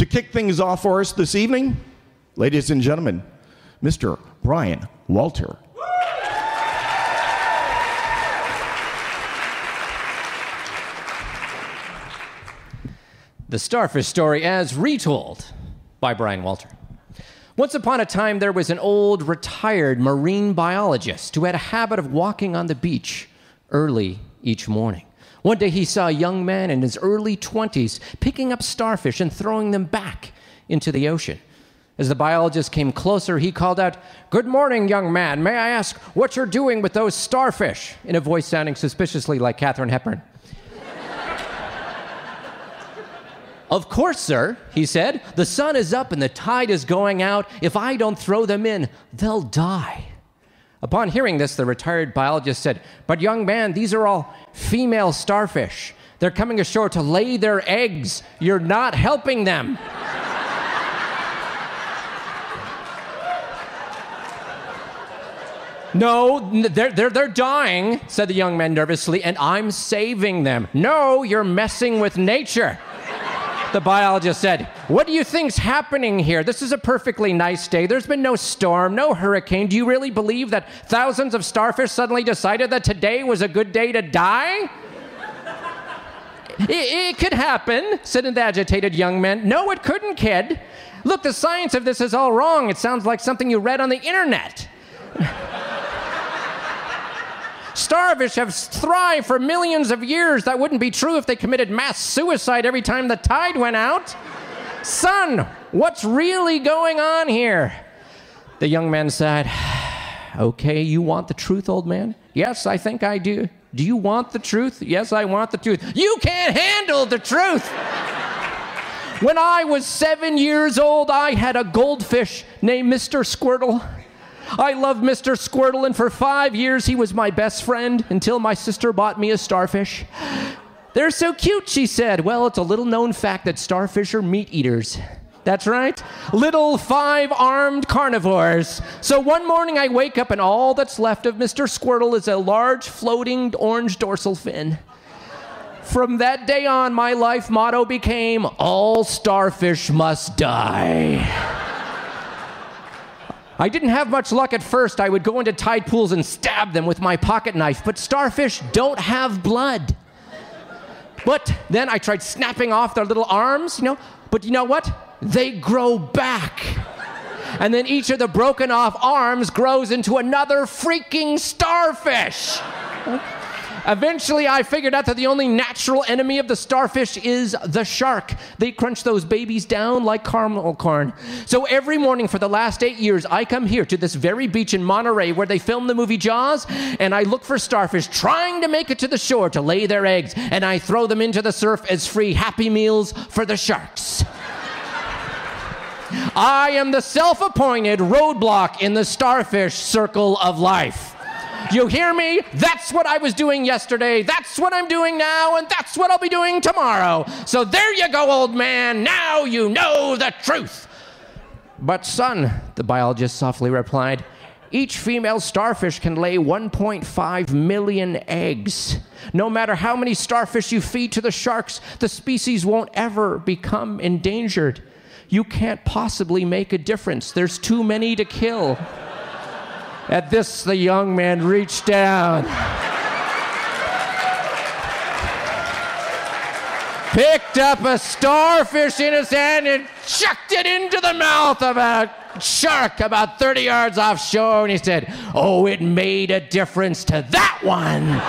To kick things off for us this evening, ladies and gentlemen, Mr. Brian Walter. The Starfish story as retold by Brian Walter. Once upon a time, there was an old retired marine biologist who had a habit of walking on the beach early each morning. One day he saw a young man in his early 20s picking up starfish and throwing them back into the ocean. As the biologist came closer, he called out, "Good morning, young man. May I ask what you're doing with those starfish?" in a voice sounding suspiciously like Katharine Hepburn. "Of course, sir," he said. "The sun is up and the tide is going out. If I don't throw them in, they'll die." Upon hearing this, the retired biologist said, "But young man, these are all female starfish. They're coming ashore to lay their eggs. You're not helping them." "No, they're dying," said the young man nervously, "and I'm saving them." "No, you're messing with nature," the biologist said. "What do you think's happening here? This is a perfectly nice day. There's been no storm, no hurricane. Do you really believe that thousands of starfish suddenly decided that today was a good day to die?" It could happen," said an agitated young man. "No, it couldn't, kid. Look, the science of this is all wrong. It sounds like something you read on the internet. Starfish have thrived for millions of years. That wouldn't be true if they committed mass suicide every time the tide went out. Son, what's really going on here?" The young man sighed. "Okay, you want the truth, old man?" "Yes, I think I do." "Do you want the truth?" "Yes, I want the truth." "You can't handle the truth." "When I was 7 years old, I had a goldfish named Mr. Squirtle. I loved Mr. Squirtle, and for 5 years he was my best friend until my sister bought me a starfish." "They're so cute," she said. "Well, it's a little known fact that starfish are meat eaters." "That's right. Little 5-armed carnivores. So one morning I wake up and all that's left of Mr. Squirtle is a large floating orange dorsal fin. From that day on, my life motto became, all starfish must die." I didn't have much luck at first. I would go into tide pools and stab them with my pocket knife, but starfish don't have blood. But then I tried snapping off their little arms, but you know what? They grow back. And then each of the broken off arms grows into another freaking starfish. Eventually, I figured out that the only natural enemy of the starfish is the shark. They crunch those babies down like caramel corn. So every morning for the last 8 years, I come here to this very beach in Monterey where they filmed the movie Jaws, and I look for starfish trying to make it to the shore to lay their eggs, and I throw them into the surf as free Happy Meals for the sharks. I am the self-appointed roadblock in the starfish circle of life. You hear me? That's what I was doing yesterday, that's what I'm doing now, and that's what I'll be doing tomorrow. So there you go, old man. Now you know the truth. "But son," the biologist softly replied, "each female starfish can lay 1.5 million eggs. No matter how many starfish you feed to the sharks, the species won't ever become endangered. You can't possibly make a difference. There's too many to kill." At this, the young man reached down, picked up a starfish in his hand and chucked it into the mouth of a shark about 30 yards offshore, and he said, "Oh, it made a difference to that one."